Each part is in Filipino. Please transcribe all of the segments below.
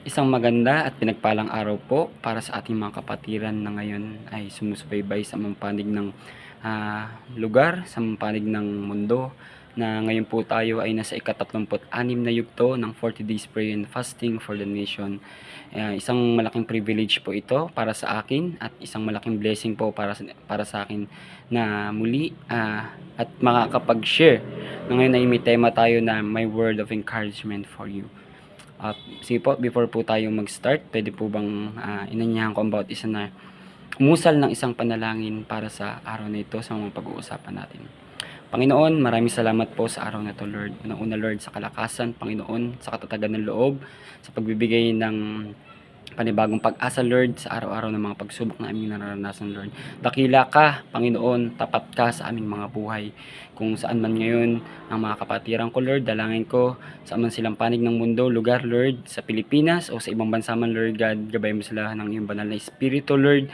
Isang maganda at pinagpalang araw po para sa ating mga kapatiran na ngayon ay sumusubaybay sa mampanig ng lugar, sa mampanig ng mundo, na ngayon po tayo ay nasa ika-36 na yugto ng 40 days prayer and fasting for the nation. Isang malaking privilege po ito para sa akin at isang malaking blessing po para sa akin na muli at makakapag-share na ngayon ay may tema tayo na my word of encouragement for you. Sige po, before po tayo mag-start, pwede po bang inanyahan ko about isa na umusal ng isang panalangin para sa araw na ito sa mga pag-uusapan natin. Panginoon, maraming salamat po sa araw na ito, Lord. Unang-una, Lord, sa kalakasan, Panginoon, sa katatagan ng loob, sa pagbibigay ng panibagong pag-asa, Lord, sa araw-araw ng mga pagsubok na aming nararanasan, Lord. Dakila ka, Panginoon, tapat ka sa aming mga buhay. Kung saan man ngayon ang mga kapatiran ko, Lord, dalangin ko sa man silang panig ng mundo, lugar, Lord, sa Pilipinas o sa ibang bansa man, Lord God, gabay mo sila ng iyong banal na Espiritu, Lord.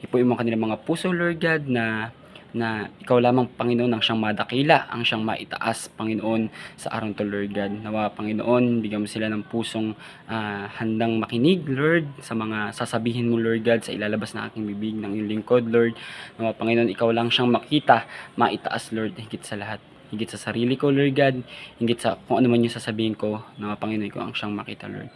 Ipuin mo kanilang mga puso, Lord God, na ikaw lamang, Panginoon, ang siyang madakila, ang siyang maitaas, Panginoon, sa araw to, Lord God. Nawa, Panginoon, bigyan mo sila ng pusong handang makinig, Lord, sa mga sasabihin mo, Lord God, sa ilalabas na aking bibig ng iyong lingkod, Lord. Nawa, Panginoon, ikaw lang siyang makita, maitaas, Lord, higit sa lahat. Higit sa sarili ko, Lord God, higit sa kung ano man yung sasabihin ko, nawa, Panginoon, ikaw ang siyang makita, Lord.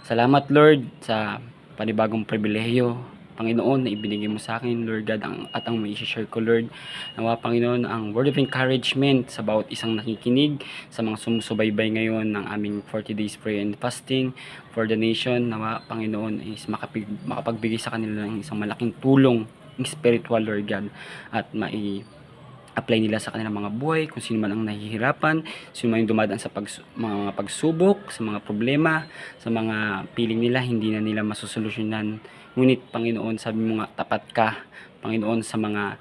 Salamat, Lord, sa panibagong pribilehiyo, Panginoon, na ibinigay mo sa akin, Lord God, at ang may share ko, Lord. Nawa, Panginoon, ang word of encouragement sa bawat isang nakikinig, sa mga sumusubaybay ngayon ng aming 40 days prayer and fasting for the nation. Nawa, Panginoon, is makapagbigay sa kanila ng isang malaking tulong, spiritual, Lord God, at apply nila sa kanilang mga buhay, kung sino man ang nahihirapan, sino man yung dumadaan sa mga pagsubok, sa mga problema, sa mga piling nila, hindi na nila masusolusyonan. Ngunit, Panginoon, sabi mo nga, tapat ka, Panginoon, sa mga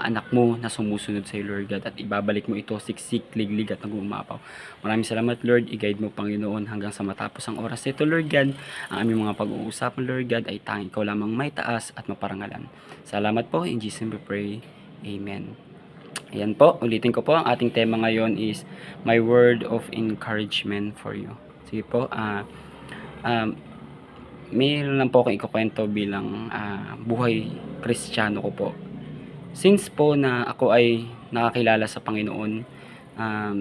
anak mo na sumusunod sa iyo, Lord God, at ibabalik mo ito siksik, liglig at nag-uumapaw. Maraming salamat, Lord. I-guide mo, Panginoon, hanggang sa matapos ang oras nito, Lord God. Ang aming mga pag-uusapan, Lord God, ay tanging ikaw lamang may taas at maparangalan. Salamat po. In Jesus' name we pray. Amen. Ayan po, ulitin ko po, ang ating tema ngayon is my word of encouragement for you. Sige po, mayroon lang po akong ikukwento bilang buhay Kristiyano ko po. Since po na ako ay nakakilala sa Panginoon,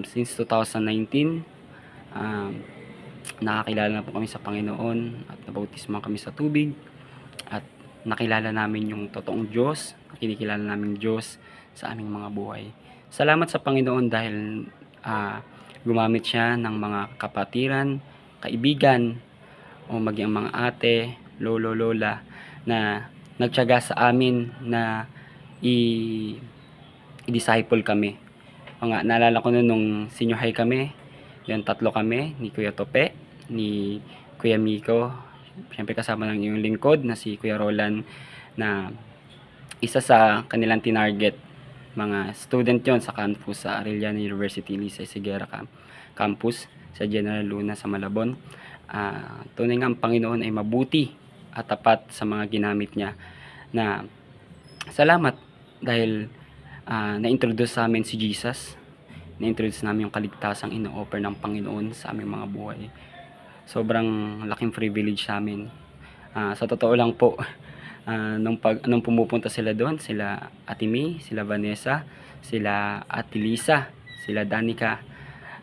since 2019, nakakilala na po kami sa Panginoon at nabautismo kami sa tubig at nakilala namin yung totoong Diyos, kinikilala namin Diyos sa aming mga buhay. Salamat sa Panginoon dahil gumamit siya ng mga kapatiran, kaibigan, o maging mga ate, lolo, lola na nagtiyaga sa amin na i-disciple kami. Naalala ko nung senior high kami, yung 3 kami, ni Kuya Tope, ni Kuya Miko, syempre kasama ng iyong lingkod na si Kuya Roland, na isa sa kanilang tinarget, mga student yon sa campus sa Arellano University, Lisa Sigera campus sa General Luna sa Malabon. Tunay nga ang Panginoon ay mabuti at tapat sa mga ginamit niya, na salamat dahil na-introduce sa amin si Jesus, na-introduce namin yung kaligtasang ino-offer ng Panginoon sa aming mga buhay. Sobrang laking privilege sa amin. Sa totoo lang po, nung pumupunta sila doon, sila Ate May, sila Vanessa, sila Ate Lisa, sila Danica,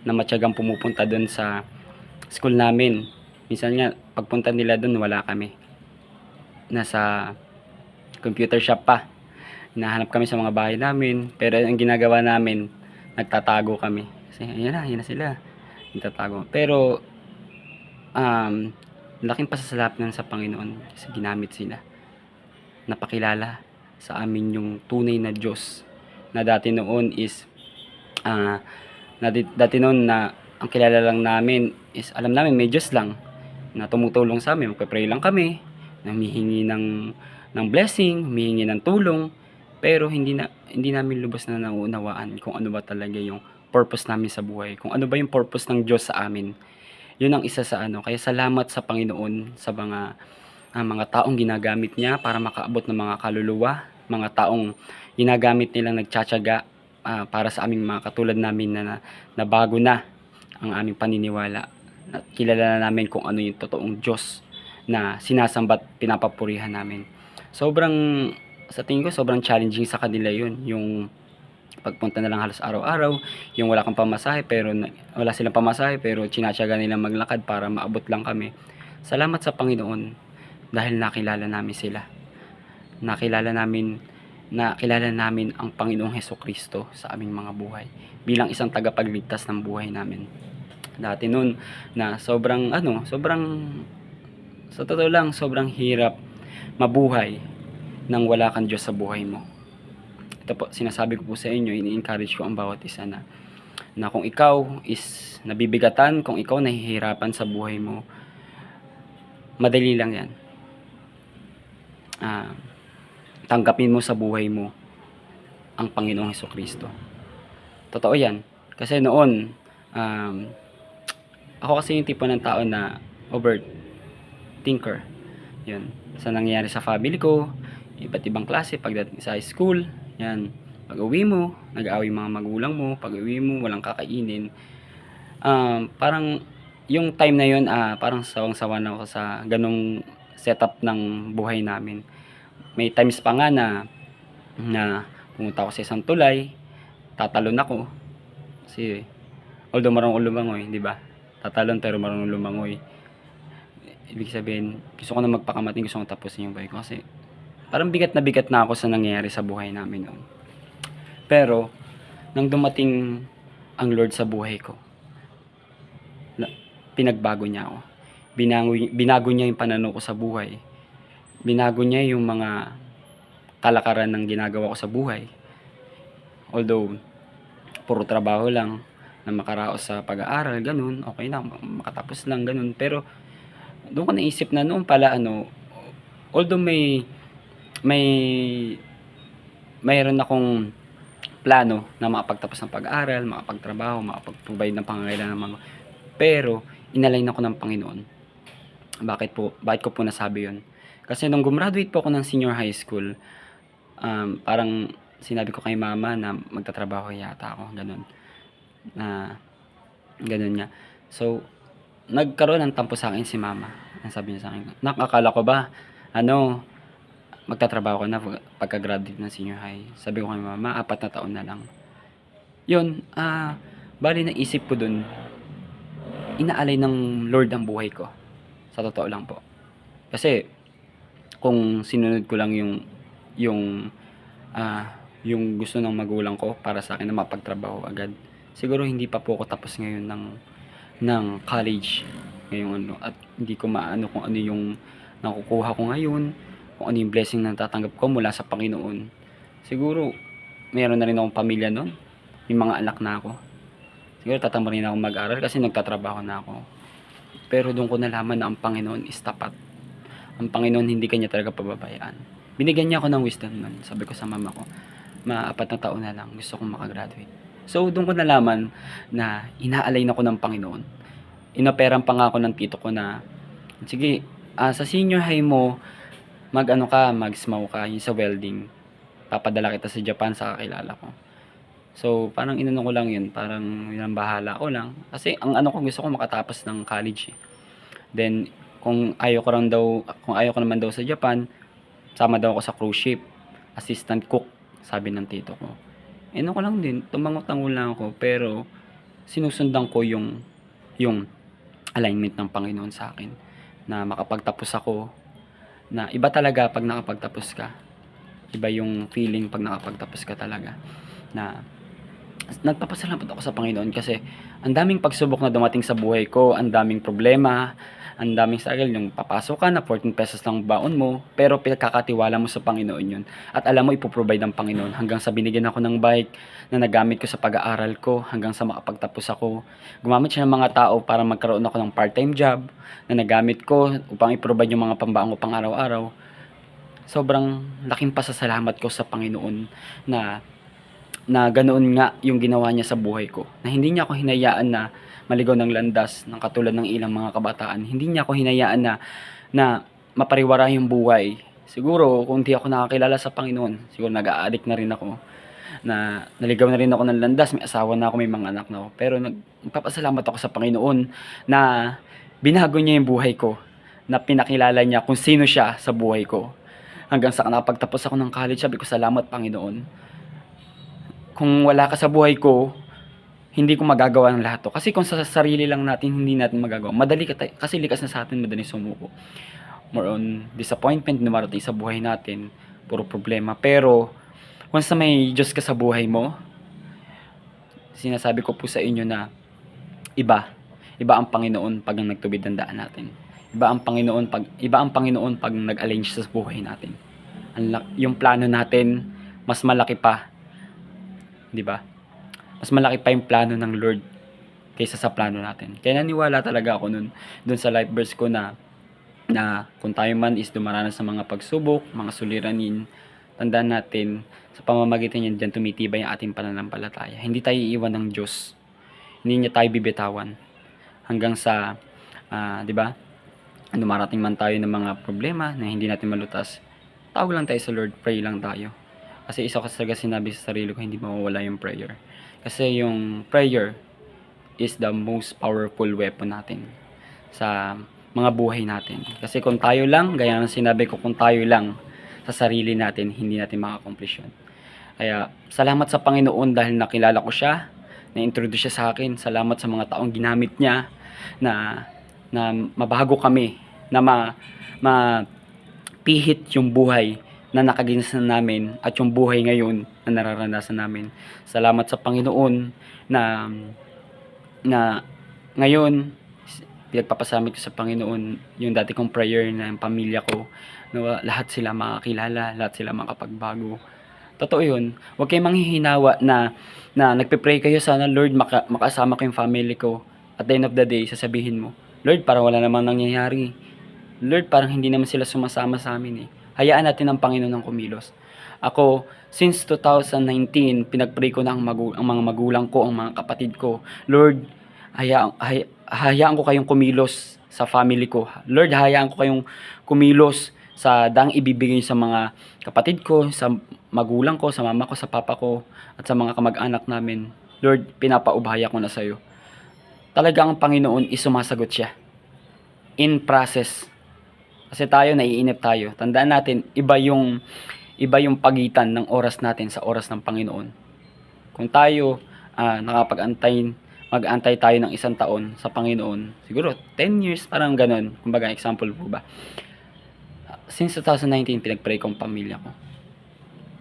na matyagang pumupunta doon sa school namin. Minsan nga, pagpunta nila doon, wala kami. Nasa computer shop pa. Hinahanap kami sa mga bahay namin, pero ang ginagawa namin, nagtatago kami. Kasi ayan na sila. Nagtatago. Pero laking pasasalamat sa Panginoon kasi ginamit sila. Napakilala sa amin yung tunay na Diyos, na dati noon is dati noon na ang kilala lang namin is, alam namin may Diyos lang na tumutulong sa amin, magpe-pray lang kami, humihingi ng blessing, humihingi ng tulong, pero hindi namin lubos na nauunawaan kung ano ba talaga yung purpose namin sa buhay, kung ano ba yung purpose ng Diyos sa amin. Yun ang isa sa kaya salamat sa Panginoon sa mga taong ginagamit niya para makaabot ng mga kaluluwa, mga taong ginagamit nilang nagtsatsaga para sa aming mga katulad namin na bago na ang aming paniniwala At kilala na namin kung ano yung totoong Diyos na sinasamba at pinapapurihan namin. Sobrang sa tingin ko sobrang challenging sa kanila yun, yung pagpunta na lang halos araw-araw, yung wala kang pamasahe pero wala silang pamasahe pero tinatyaga nilang maglakad para maabot lang kami. Salamat sa Panginoon dahil nakilala namin ang Panginoong Hesukristo sa aming mga buhay bilang isang tagapagligtas ng buhay namin. Dati noon na sobrang sa totoo lang sobrang hirap mabuhay nang wala kang Diyos sa buhay mo. Ito po, sinasabi ko po sa inyo, ini-encourage ko ang bawat isa na kung ikaw is nabibigatan, kung ikaw nahihirapan sa buhay mo, madali lang yan. Tanggapin mo sa buhay mo ang Panginoong Hesukristo. Totoo yan. Kasi noon, ako kasi yung tipo ng tao na overthinker. Yun. Sa nangyayari sa family ko, iba't ibang klase, pagdating sa high school, yan. Pag uwi mo, nag-aaway mga magulang mo, pag uwi mo, walang kakainin. Parang, yung time na yun, parang sawang-sawa na ako sa ganong setup ng buhay namin. May times pa nga na pumunta ako sa isang tulay, tatalon ako. Kasi, although marunong lumangoy, di ba? Tatalon pero marunong lumangoy. Ibig sabihin, gusto ko na magpakamating, gusto ko tapusin yung buhay ko. Kasi, parang bigat na ako sa nangyayari sa buhay namin noon. Pero, nang dumating ang Lord sa buhay ko, pinagbago niya ako. Binago niya yung pananaw ko sa buhay. Binago niya yung mga kalakaran ng ginagawa ko sa buhay. Although, puro trabaho lang, na makaraos sa pag-aaral, ganun, okay na, makatapos lang, ganun. Pero, doon ko naisip na noon pala, although mayroon akong plano na makapagtapos ng pag-aaral, makapagtrabaho, makapag-provide ng pangangailangan ng mga, pero inalign ako ng Panginoon. Bakit ko po nasabi yun? Kasi nung gumraduate po ako ng senior high school, parang sinabi ko kay mama na magtatrabaho yata ako, ganun. Ganun nga. So, nagkaroon ng tampo sa akin si mama. Ang sabi niya sa akin, nakakala ko ba, magtatrabaho ko na pagka-graduate ng senior high. Sabi ko kay mama, 4 na taon na lang. Yun, bali naisip ko dun, inaalay ng Lord ang buhay ko. Sa totoo lang po. Kasi, kung sinunod ko lang yung gusto ng magulang ko para sa akin na mapagtrabaho agad, siguro hindi pa po ako tapos ngayon ng college ngayong at hindi ko maano kung ano yung nakukuha ko ngayon, kung ano yung blessing na natatanggap ko mula sa Panginoon. Siguro meron na rin akong pamilya noon, may mga anak na ako, siguro tatama rin ako mag-aral kasi nagtatrabaho na ako. Pero doon ko nalaman na ang Panginoon is tapat. Ang Panginoon hindi kanya talaga pababayaan. Binigyan niya ako ng wisdom nun. Sabi ko sa mama ko, 4 na taon na lang, gusto kong makagraduate. So, doon ko nalaman na inaalay na ko ng Panginoon. Inoperan pa nga ako ng tito ko na, sige, sa senior high mo, mag-smow ka, yung sa welding. Papadala kita sa Japan sa kakilala ko. So, parang inano ko lang yun, parang bahala ko lang. Kasi, ang gusto ko makatapos ng college. Then, kung ayaw ko naman daw sa Japan, sama daw ako sa cruise ship, assistant cook, sabi ng tito ko. Ko lang din, tumangot-tanggol lang ako, pero sinusundan ko yung alignment ng Panginoon sa akin, na makapagtapos ako, na iba talaga pag nakapagtapos ka. Iba yung feeling pag nakapagtapos ka talaga, na nagpapasalamat ako sa Panginoon kasi ang daming pagsubok na dumating sa buhay ko, ang daming problema, ang daming struggle, yung papasok ka na 14 pesos lang baon mo, pero pinagkakatiwala mo sa Panginoon yun. At alam mo, ipoprovide ng Panginoon hanggang sa binigyan ako ng bike na nagamit ko sa pag-aaral ko, hanggang sa makapagtapos ako. Gumamit siya ng mga tao para magkaroon ako ng part-time job na nagamit ko upang i-provide yung mga pambaon ko pang araw-araw. Sobrang laking pasasalamat ko sa Panginoon na ganoon nga yung ginawa niya sa buhay ko. Na hindi niya ako hinayaan na maligaw ng landas ng katulad ng ilang mga kabataan. Hindi niya ako hinayaan na mapariwara yung buhay. Siguro kung hindi ako nakakilala sa Panginoon, siguro nag-a-addict na rin ako. na naligaw na rin ako ng landas, may asawa na ako, may mga anak na ako. Pero nagpapasalamat ako sa Panginoon na binago niya yung buhay ko, na pinakilala niya kung sino siya sa buhay ko. Hanggang sa nakapagtapos ako ng college, sabi ko, salamat Panginoon. Kung wala ka sa buhay ko, hindi ko magagawa ng lahat to. Kasi kung sa sarili lang natin, hindi natin magagawa. Madali kasi likas na sa atin, madali sumuko. More on disappointment na marating sa buhay natin, puro problema. Pero once na may Diyos ka sa buhay mo, sinasabi ko po sa inyo na iba ang Panginoon pag nagtubid ng daan natin. Iba ang Panginoon pag nag-align siya sa buhay natin. Yung plano natin mas malaki pa, 'di ba? Mas malaki pa yung plano ng Lord kaysa sa plano natin. Kaya naniwala talaga ako doon sa life verse ko na kung tayo man is dumaranas sa mga pagsubok, mga suliranin, tandaan natin sa pamamagitan niyan diyan tumitibay ang ating pananampalataya. Hindi tayo iiwan ng Diyos. Hindi niya tayo bibitawan hanggang sa 'di ba? Dumarating man tayo ng mga problema na hindi natin malutas. Tawag lang tayo sa Lord, pray lang tayo. Kasi isa ko talaga sinabi sa sarili ko, hindi mawawala yung prayer. Kasi yung prayer is the most powerful weapon natin sa mga buhay natin. Kasi kung tayo lang, gaya ng sinabi ko, kung tayo lang sa sarili natin, hindi natin makakomplish yun. Kaya salamat sa Panginoon dahil nakilala ko siya, na-introduce siya sa akin. Salamat sa mga taong ginamit niya na mabago kami, na mapihit yung buhay na nakaginasan namin at yung buhay ngayon na nararanasan namin. Salamat sa Panginoon na ngayon pinagpapasamit ko sa Panginoon yung dati kong prayer na yung pamilya ko, na lahat sila makakilala, lahat sila makapagbago. Totoo yun. Huwag kayong manghihinawa na nagpe-pray kayo, sana Lord makasama ko yung family ko. At the end of the day, sasabihin mo, Lord, parang wala namang nangyayari. Lord, parang hindi naman sila sumasama sa amin eh. Hayaan natin ang Panginoon ng kumilos. Ako, since 2019, pinagpray ko na ang mga magulang ko, ang mga kapatid ko. Lord, hayaan ko kayong kumilos sa family ko. Lord, hayaan ko kayong kumilos sa daang ibibigay sa mga kapatid ko, sa magulang ko, sa mama ko, sa papa ko, at sa mga kamag-anak namin. Lord, pinapaubaya ko na sa iyo. Talaga ang Panginoon sumasagot siya. In process. Kasi tayo, naiinip tayo. Tandaan natin, iba yung pagitan ng oras natin sa oras ng Panginoon. Kung tayo mag-antay tayo ng 1 taon sa Panginoon, siguro 10 years, parang ganun. Kumbaga, example po ba? Since 2019, pinag-pray ko ang pamilya ko.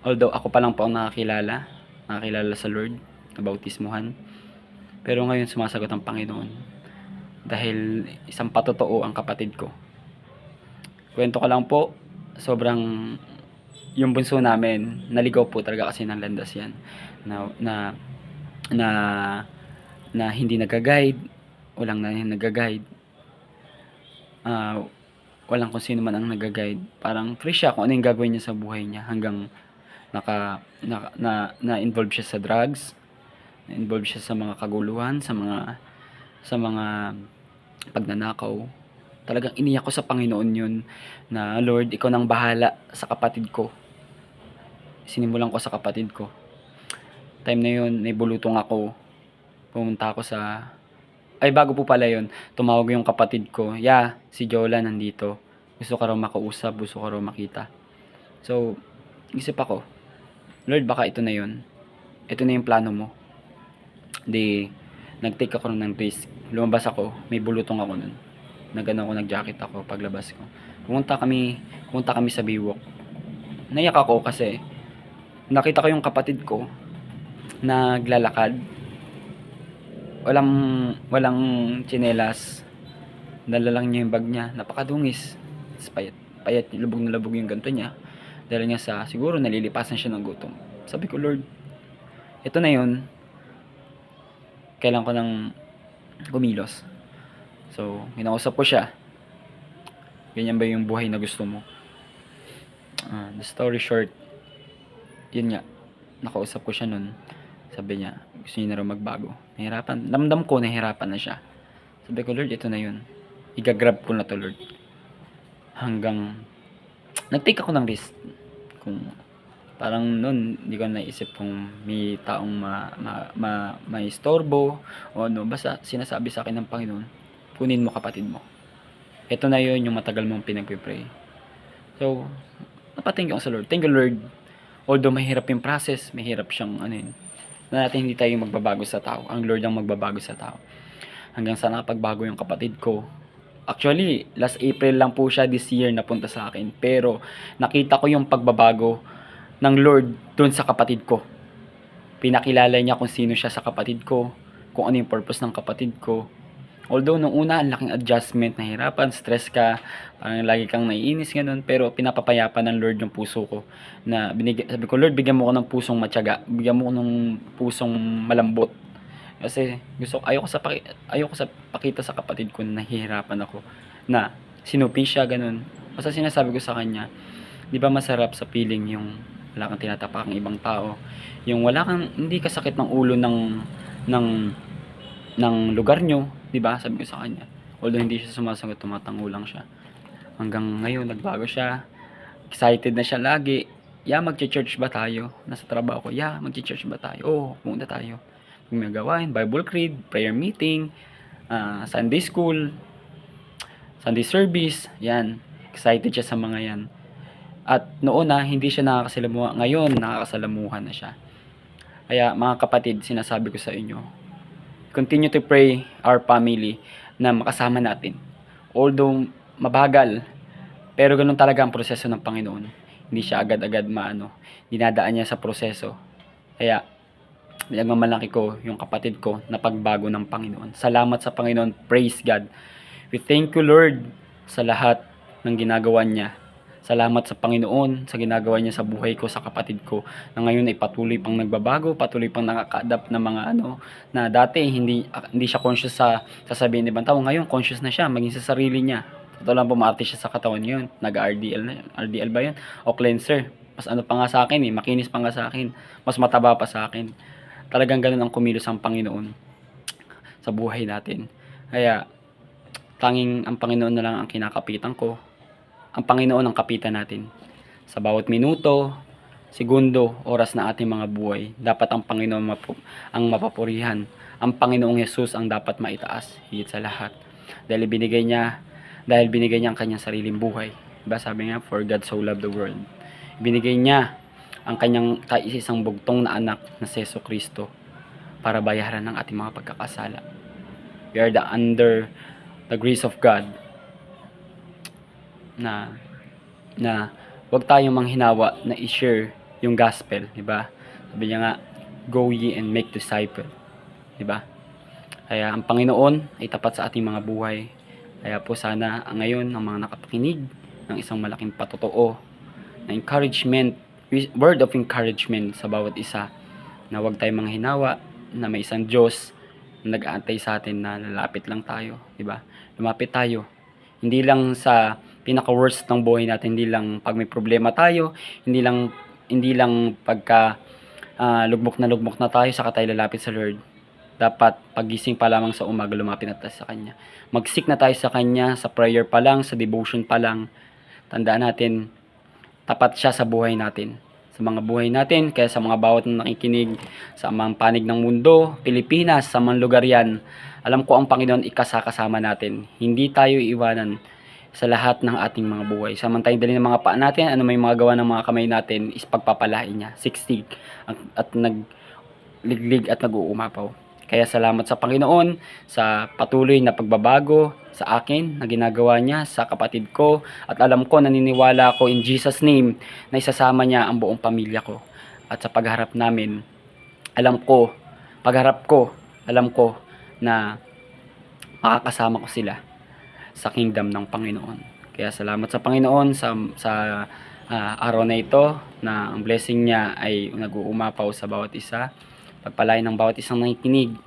Although ako pa lang po ang nakakilala sa Lord, nabautismuhan. Pero ngayon sumasagot ang Panginoon. Dahil isang patotoo ang kapatid ko. Kwento ko lang po, sobrang yung bunso namin, naligaw po talaga kasi ng landas yan. Na hindi nag-guide, walang nag-guide. Walang kung sino man ang nag-guide. Parang free siya kung ano yung gagawin niya sa buhay niya hanggang na-involve siya sa drugs, na-involve siya sa mga kaguluhan, sa mga pagnanakaw. Talagang iniyak ko sa Panginoon yun na Lord, ikaw nang bahala sa kapatid ko. Sinimulan ko sa kapatid ko. Time na yun, naibulutong ako. Pumunta ako bago po pala yun, tumawag yung kapatid ko. Si Jola nandito. Gusto ka raw makausap, gusto ka raw makita. So, isip ako, Lord, baka ito na yun. Ito na yung plano mo. Nag-take ako ng risk. Lumabas ako, may bulutong ako nun. Nag-jacket ako paglabas ko. Pumunta kami sa Biwok. Naiyak ako kasi nakita ko yung kapatid ko naglalakad. Walang tsinelas. Dala lang niya yung bag niya. Napakadungis. Payat, lubog na lubog yung ganto niya. Dahil niya siguro nalilipasan siya ng gutom. Sabi ko, Lord, ito na yun. Kailan ko nang kumilos. So, kinausap ko siya. Ganyan ba yung buhay na gusto mo? The story short, yun nga, nakausap ko siya nun. Sabi niya, gusto niya na raw magbago. Nahirapan. Damdam ko, nahirapan na siya. Sabi ko, Lord, ito na yun. Igagrab ko na to, Lord. Hanggang, nag-take ako ng risk. Kung Parang noon hindi ko naisip kung may taong maistorbo o ano, basta sinasabi sa akin ng Panginoon, kunin mo kapatid mo. Ito na yun yung matagal mong pinagpe-pray. So, napathank ako sa Lord. Thank you, Lord. Although mahirap yung process, mahirap siyang ano yun, na natin hindi tayo magbabago sa tao. Ang Lord ang magbabago sa tao. Hanggang sa nakapagbago yung kapatid ko. Actually, last April lang po siya this year napunta sa akin. Pero nakita ko yung pagbabago ng Lord doon sa kapatid ko. Pinakilala niya kung sino siya sa kapatid ko, kung ano yung purpose ng kapatid ko. Although nung una, ang laking adjustment, nahirapan, stress ka, parang lagi kang naiinis ganun, pero pinapapayapa ng Lord yung puso ko. Sabi ko, Lord, bigyan mo ko ng pusong matyaga, bigyan mo ko ng pusong malambot. Kasi ayoko sa pakita sa kapatid ko na nahihirapan ako, na sinupi siya ganun. Basta sinasabi ko sa kanya, di ba masarap sa feeling yung wala kang tinatapakang ibang tao, yung hindi ka sakit ng ulo ng lugar nyo, di ba? Sabi ko sa kanya. Although hindi siya sumasagot, tumatango lang siya. Hanggang ngayon, nagbago siya. Excited na siya lagi. Magche-church ba tayo? Nasa trabaho ko, magche-church ba tayo? Oo, pumunta tayo. May gawain, Bible creed, prayer meeting, Sunday school, Sunday service, yan. Excited siya sa mga yan. At noon hindi siya nakakasalamuha. Ngayon, nakakasalamuhan na siya. Kaya mga kapatid, sinasabi ko sa inyo, continue to pray our family na makasama natin. Although mabagal, pero ganun talaga ang proseso ng Panginoon. Hindi siya agad-agad dinadaan niya sa proseso. Kaya pinagmamalaki ko yung kapatid ko na pagbago ng Panginoon. Salamat sa Panginoon. Praise God. We thank you, Lord, sa lahat ng ginagawa niya. Salamat sa Panginoon sa ginagawa niya sa buhay ko, sa kapatid ko, na ngayon ay patuloy pang nagbabago, patuloy pang nakaka-adapt ng mga na dati hindi siya conscious sa sasabihin ng ibang tao. Ngayon conscious na siya maging sa sarili niya. Totoo lang, pumaarte siya sa katawan niya. Nag-RDL na, RDL ba 'yun? O cleanser. Mas pa nga sa akin makinis pa nga sa akin. Mas mataba pa sa akin. Talagang ganoon ang kumilos ang Panginoon sa buhay natin. Kaya tanging ang Panginoon na lang ang kinakapitan ko. Ang Panginoon ang kapitan natin. Sa bawat minuto, segundo, oras na ating mga buhay, dapat ang Panginoon ang mapapurihan. Ang Panginoong Yesus ang dapat maitaas, higit sa lahat. Dahil binigay niya ang kanyang sariling buhay. Diba sabi nga, for God so loved the world. Binigay niya ang kanyang kaisang bugtong na anak na si Jesucristo para bayaran ng ating mga pagkakasala. We are under the grace of God na wag tayong manghinawa na i-share yung gospel, di ba? Sabi niya nga, go ye and make disciple, di ba? Kaya ang Panginoon ay tapat sa ating mga buhay. Kaya po sana ngayon ang mga nakapakinig ng isang malaking patotoo na encouragement, word of encouragement sa bawat isa, na wag tayong manghinawa, na may isang Diyos na nag-aantay sa atin, na lalapit lang tayo, di ba? Lumapit tayo. Hindi lang sa pinaka-worst ng buhay natin, hindi lang pag may problema tayo, hindi lang pagka lugmok na tayo saka tayo lalapit sa Lord. Dapat pagising pa lamang sa umaga, lumapit na tayo sa Kanya. Mag-seek na tayo sa Kanya, sa prayer pa lang, sa devotion pa lang. Tandaan natin, tapat siya sa buhay natin, sa mga buhay natin, kaya sa mga bawat na nakikinig, sa mga panig ng mundo, Pilipinas, sa mga lugar yan, alam ko ang Panginoon ikasakasama natin. Hindi tayo iiwanan sa lahat ng ating mga buhay. Samantayong dali ng mga paa natin, ano may mga gawa ng mga kamay natin, is pagpapalain niya. 60 at nagliglig at nag-uumapaw. Kaya salamat sa Panginoon sa patuloy na pagbabago sa akin na ginagawa niya sa kapatid ko, at alam ko, naniniwala ako in Jesus name na isasama niya ang buong pamilya ko. At sa pagharap namin, alam ko na makakasama ko sila sa kingdom ng Panginoon. Kaya salamat sa Panginoon sa araw na ito, na ang blessing niya ay nag-uumapaw sa bawat isa. Pagpalain ng bawat isang nakikinig,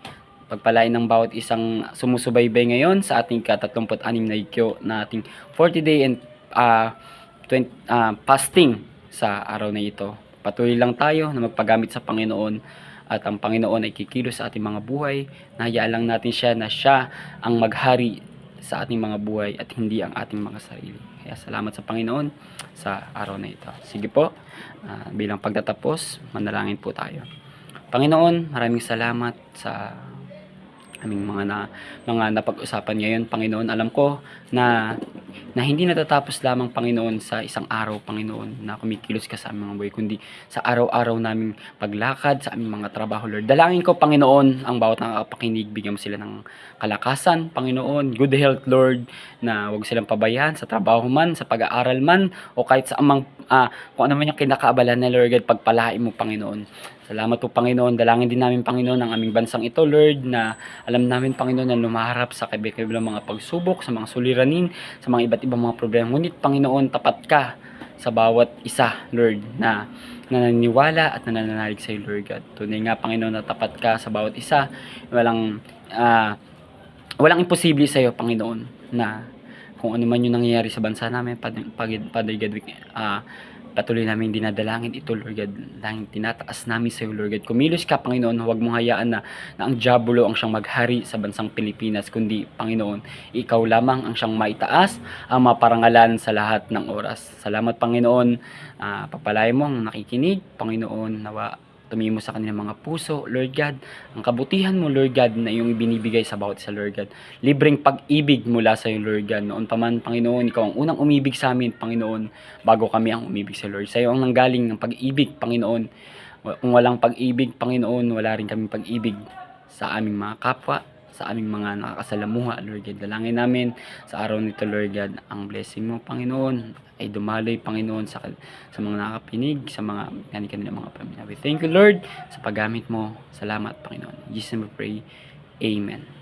pagpalain ng bawat isang sumusubaybay ngayon sa ating ka-36 na ikyo na ating 40 day and fasting sa araw na ito. Patuloy lang tayo na magpagamit sa Panginoon, at ang Panginoon ay kikilos sa ating mga buhay. Nahayaan lang natin siya na siya ang maghari sa ating mga buhay at hindi ang ating mga sarili. Kaya salamat sa Panginoon sa araw na ito. Sige po, bilang pagtatapos, manalangin po tayo. Panginoon, maraming salamat sa aming mga napag-usapan ngayon, Panginoon. Alam ko na hindi natatapos lamang, Panginoon, sa isang araw, Panginoon, na kumikilos ka sa aming mga buhay, kundi sa araw-araw naming paglakad, sa aming mga trabaho, Lord. Dalangin ko, Panginoon, ang bawat nakakapakinig, bigyan mo sila ng kalakasan, Panginoon, good health, Lord, na huwag silang pabayaan sa trabaho man, sa pag-aaral man, o kahit sa amang, kung ano man yung kinakaabalan na, Lord, pagpalain mo, Panginoon. Salamat po, Panginoon. Dalangin din namin, Panginoon, ang aming bansang ito, Lord, na alam namin, Panginoon, na lumaharap sa kabilang mga pagsubok, sa mga suliranin, sa mga iba't ibang mga problema. Ngunit, Panginoon, tapat ka sa bawat isa, Lord, na naniniwala at nananalig sa iyo, Lord God. Tunay nga, Panginoon, na tapat ka sa bawat isa. Walang imposible sa iyo, Panginoon, na kung ano man yung nangyayari sa bansa namin, Father God, patuloy namin dinadalangin ito, Lord God. Langin tinataas namin sa iyo, Lord God. Kumilos ka, Panginoon, huwag mong hayaan na ang diablo ang siyang maghari sa bansang Pilipinas, kundi, Panginoon, ikaw lamang ang siyang maitaas, ang maparangalan sa lahat ng oras. Salamat, Panginoon. Papalain mo ang nakikinig, Panginoon, nawa tumimo sa kanilang mga puso, Lord God, ang kabutihan mo, Lord God, na iyong binibigay sa bawat isa, Lord God. Libreng pag-ibig mula sa iyo, Lord God. Noon pa man, Panginoon, ikaw ang unang umibig sa amin, Panginoon, bago kami ang umibig sa Lord. Sa iyo ang nanggaling ng pag-ibig, Panginoon. Kung walang pag-ibig, Panginoon, wala rin kaming pag-ibig sa aming mga kapwa, sa aming mga nakakasalamuha, Lord God. Dalangin namin sa araw nito, Lord God, ang blessing mo, Panginoon, ay dumaloy, Panginoon, sa mga nakapinig, sa mga kanilang mga pamilya. We thank you, Lord, sa paggamit mo. Salamat, Panginoon. In Jesus' name we pray. Amen.